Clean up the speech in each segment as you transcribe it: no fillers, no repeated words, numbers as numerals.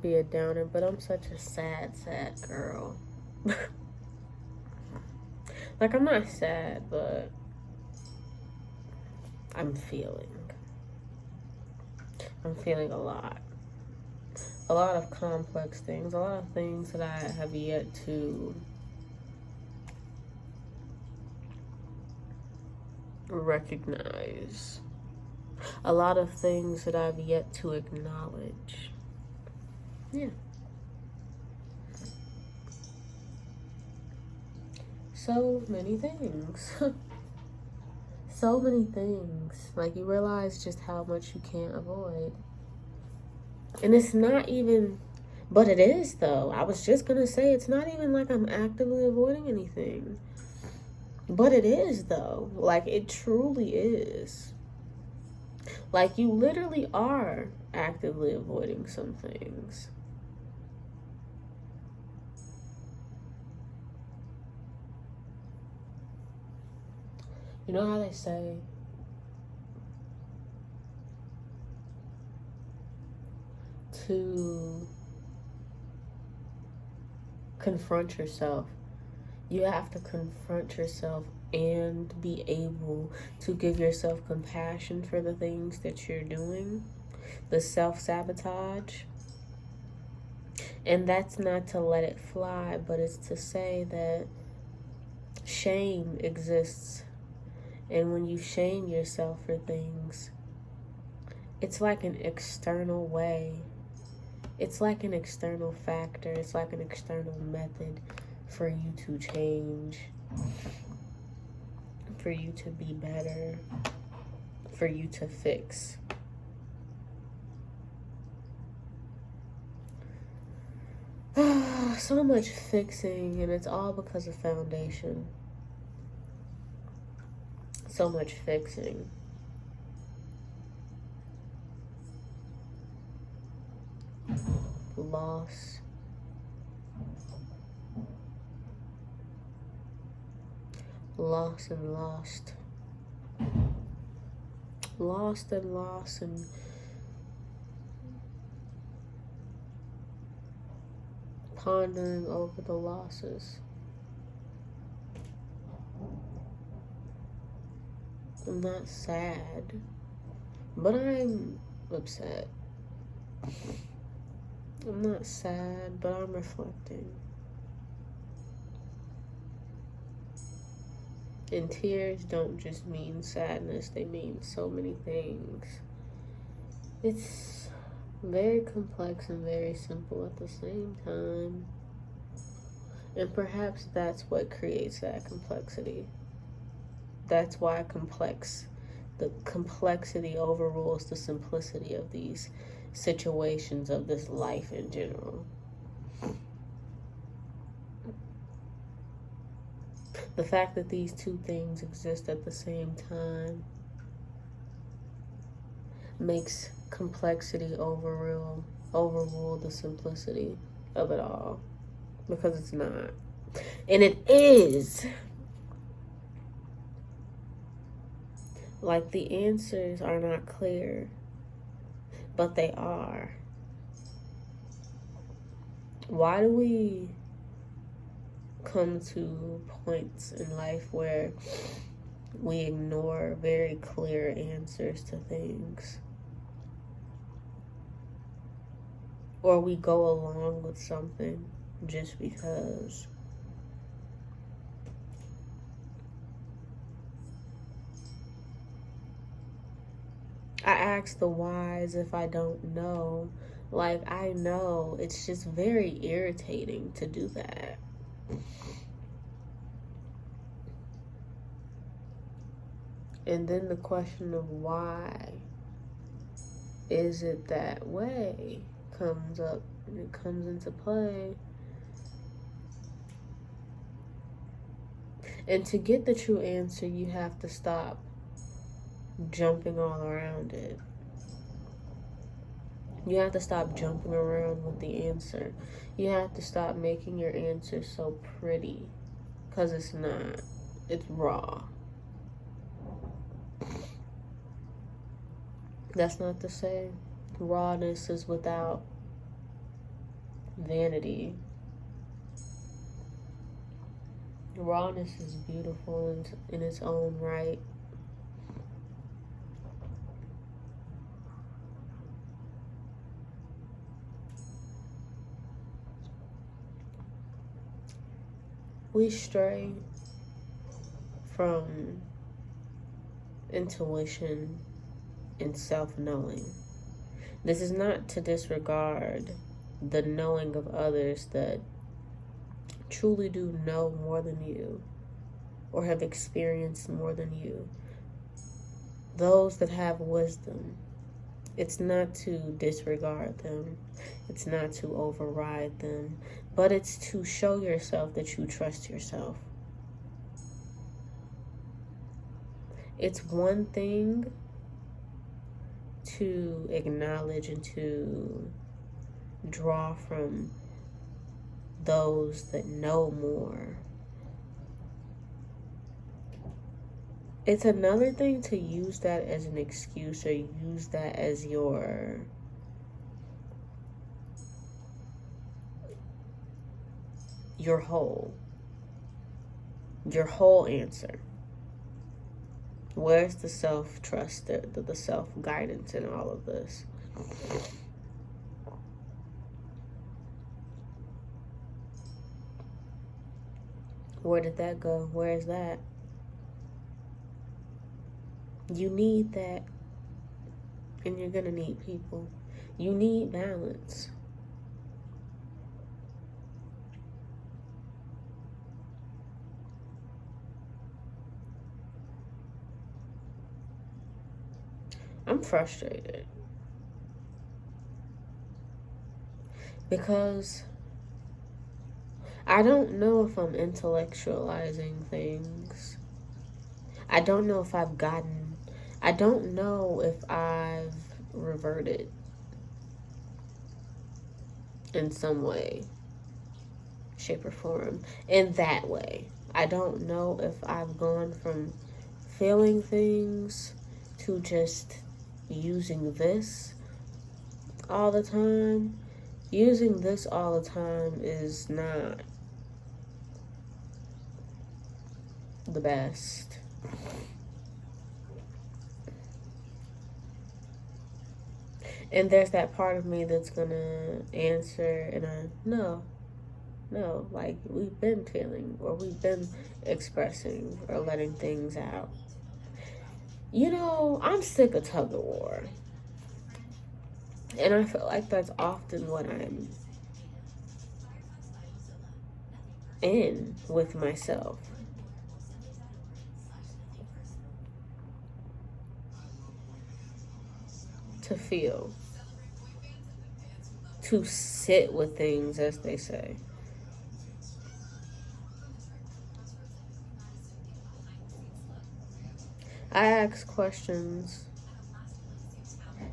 Be a downer, but I'm such a sad girl. Like, I'm not sad, but I'm feeling a lot. A lot of complex things, a lot of things that I have yet to recognize. A lot of things that I've yet to acknowledge. Yeah. So many things. So many things. Like, you realize just how much you can't avoid. And it's not even, but it is though. I was just gonna say, it's not even like I'm actively avoiding anything. But it is though. Like, it truly is. Like, you literally are actively avoiding some things. You know how they say, to confront yourself, you have to confront yourself and be able to give yourself compassion for the things that you're doing, the self-sabotage. And that's not to let it fly, but it's to say that shame exists. And when you shame yourself for things, it's like an external way. It's like an external factor. It's like an external method for you to change, for you to be better, for you to fix. So much fixing, and it's all because of foundation. So much fixing. Loss. Lost and lost. Lost and lost and pondering over the losses. I'm not sad, but I'm upset. I'm not sad, but I'm reflecting. And tears don't just mean sadness, they mean so many things. It's very complex and very simple at the same time. And perhaps that's what creates that complexity. That's why the complexity overrules the simplicity of these situations, of this life in general. The fact that these two things exist at the same time makes complexity overrule the simplicity of it all, because it's not. And it is. Like, the answers are not clear, but they are. Why do we come to points in life where we ignore very clear answers to things? Or we go along with something just because? I ask the whys if I don't know. Like, I know, it's just very irritating to do that. And then the question of why is it that way comes up, and it comes into play. And to get the true answer, you have to stop jumping all around it. You have to stop jumping around with the answer. You have to stop making your answer so pretty, because it's not. It's raw. That's not to say rawness is without vanity. Rawness is beautiful in its own right. We stray from intuition and self-knowing. This is not to disregard the knowing of others that truly do know more than you or have experienced more than you. Those that have wisdom. It's not to disregard them. It's not to override them. But it's to show yourself that you trust yourself. It's one thing to acknowledge and to draw from those that know more. It's another thing to use that as an excuse or use that as your whole answer. Where's the self-trust, the self-guidance in all of this? Where did that go? Where is that? You need that. And you're going to need people. You need balance. I'm frustrated. Because I don't know if I'm intellectualizing things. I don't know if I don't know if I've reverted in some way, shape, or form. In that way. I don't know if I've gone from feeling things to just using this all the time. Using this all the time is not the best. And there's that part of me that's gonna answer in a no, like we've been feeling or we've been expressing or letting things out. You know, I'm sick of tug of war. And I feel like that's often what I'm in with myself. To feel. To sit with things, as they say. I ask questions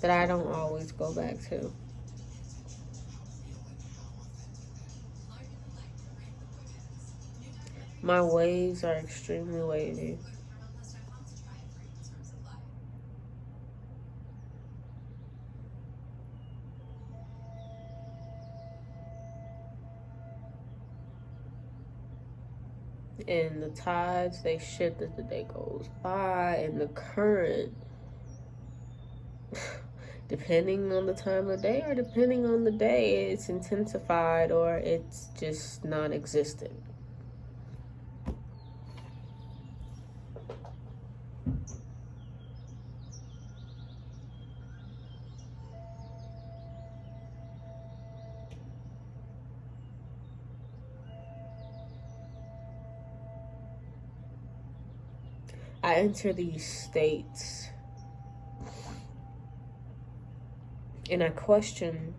that I don't always go back to. My waves are extremely wavy. And the tides, they shift as the day goes by, and the current, depending on the time of day or depending on the day, it's intensified or it's just non-existent. I enter these states and I question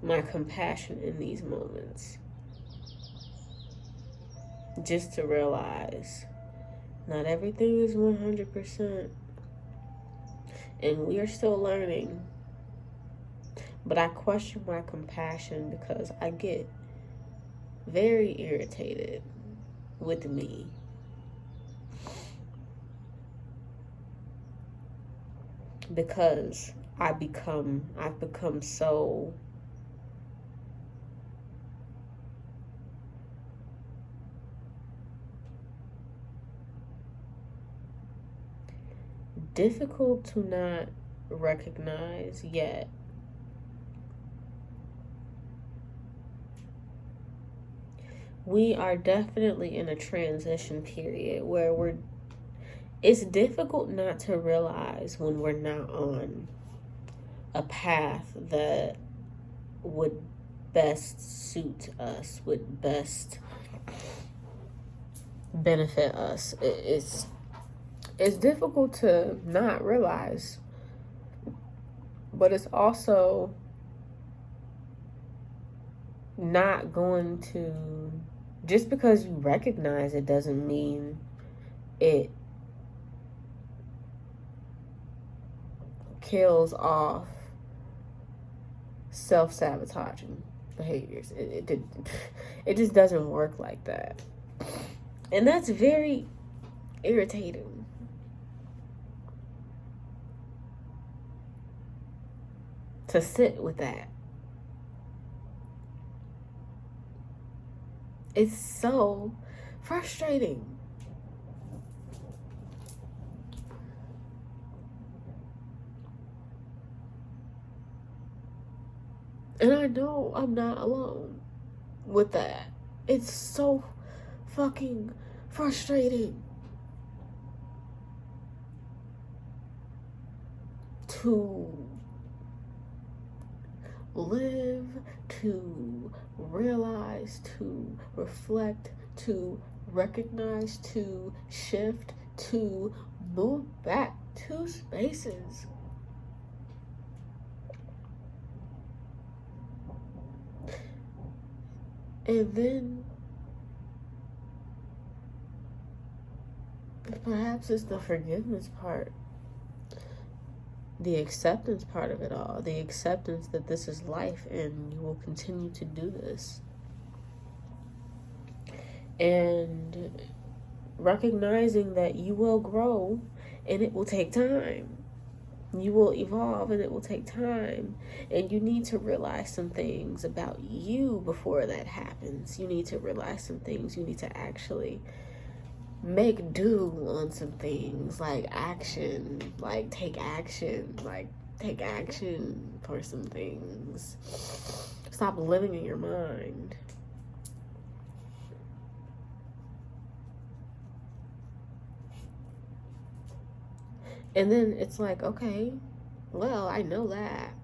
my compassion in these moments. Just to realize not everything is 100%. And we are still learning. But I question my compassion because I get very irritated with me. Because I've become so difficult to not recognize, yet we are definitely in a transition period where it's difficult not to realize when we're not on a path that would best suit us, would best benefit us. It's difficult to not realize, but it's also not going to, just because you recognize it doesn't mean it kills off self-sabotaging behaviors. It just doesn't work like that. And that's very irritating. To sit with that. It's so frustrating. And I know I'm not alone with that. It's so fucking frustrating to live, to realize, to reflect, to recognize, to shift, to move back to spaces. And then perhaps it's the forgiveness part, the acceptance part of it all, the acceptance that this is life and you will continue to do this. And recognizing that you will grow and it will take time. You will evolve and it will take time. And you need to realize some things about you before that happens. You need to realize some things. You need to actually make do on some things, like action, like take action for some things. Stop living in your mind. And then it's like, okay, well, I know that.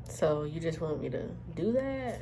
So you just want me to do that?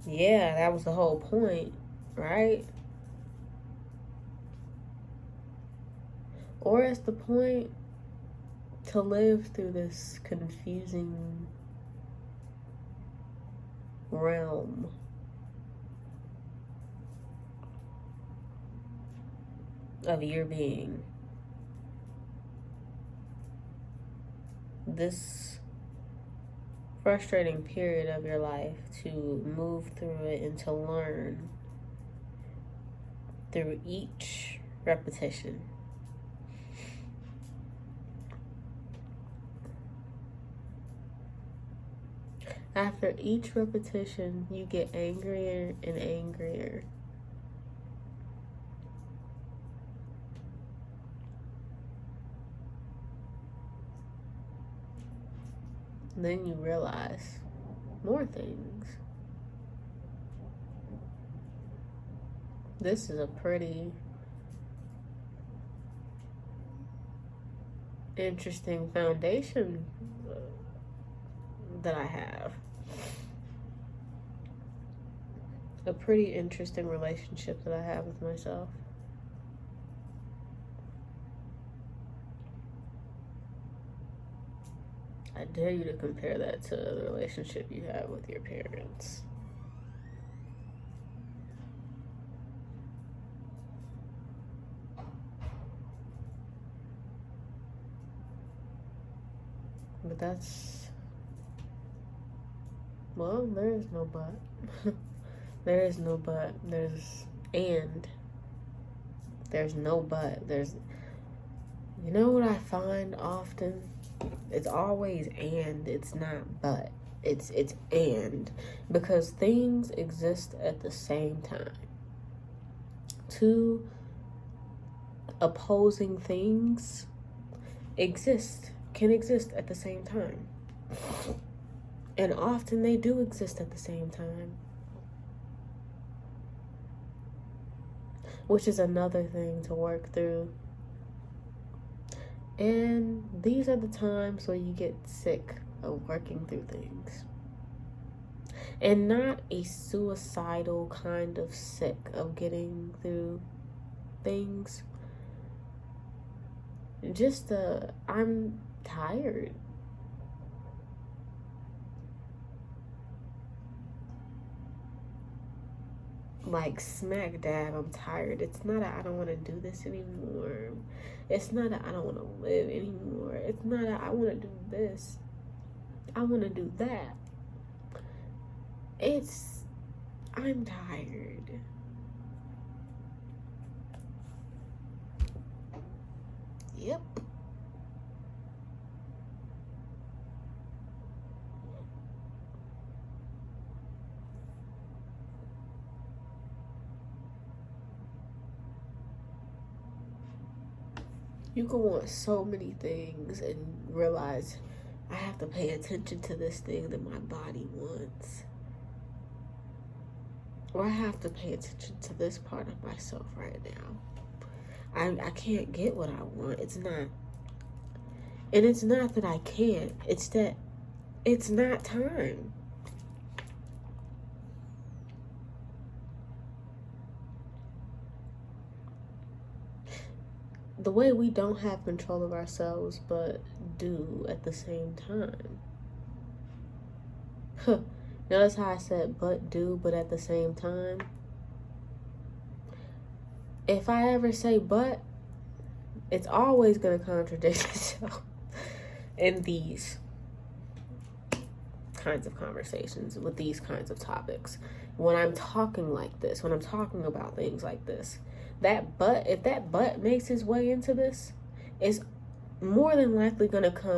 Yeah, that was the whole point, right? Or is the point to live through this confusing realm of your being? This frustrating period of your life, to move through it and to learn through each repetition. After each repetition, you get angrier and angrier. Then you realize more things. This is a pretty interesting foundation that I have. A pretty interesting relationship that I have with myself. I dare you to compare that to the relationship you have with your parents. But that's, well, there is no but. There is no but. There's no but. You know what I find often? It's always and, it's not but. It's and, because things exist at the same time. Two opposing things can exist at the same time. And often they do exist at the same time. Which is another thing to work through. And these are the times where you get sick of working through things. And not a suicidal kind of sick of getting through things. Just I'm tired. Like smack dab, I'm tired. It's not I don't want to do this anymore. It's not I don't want to live anymore. It's not I want to do this. I want to do that. I'm tired. Yep. You can want so many things and realize I have to pay attention to this thing that my body wants. Or I have to pay attention to this part of myself right now. I can't get what I want. It's not. And it's not that I can't. It's that it's not time. The way we don't have control of ourselves, but do at the same time. Notice how I said but do, but at the same time? If I ever say but, it's always going to contradict itself in these kinds of conversations, with these kinds of topics. When I'm talking like this, when I'm talking about things like this, if that but makes its way into this, it's more than likely going to come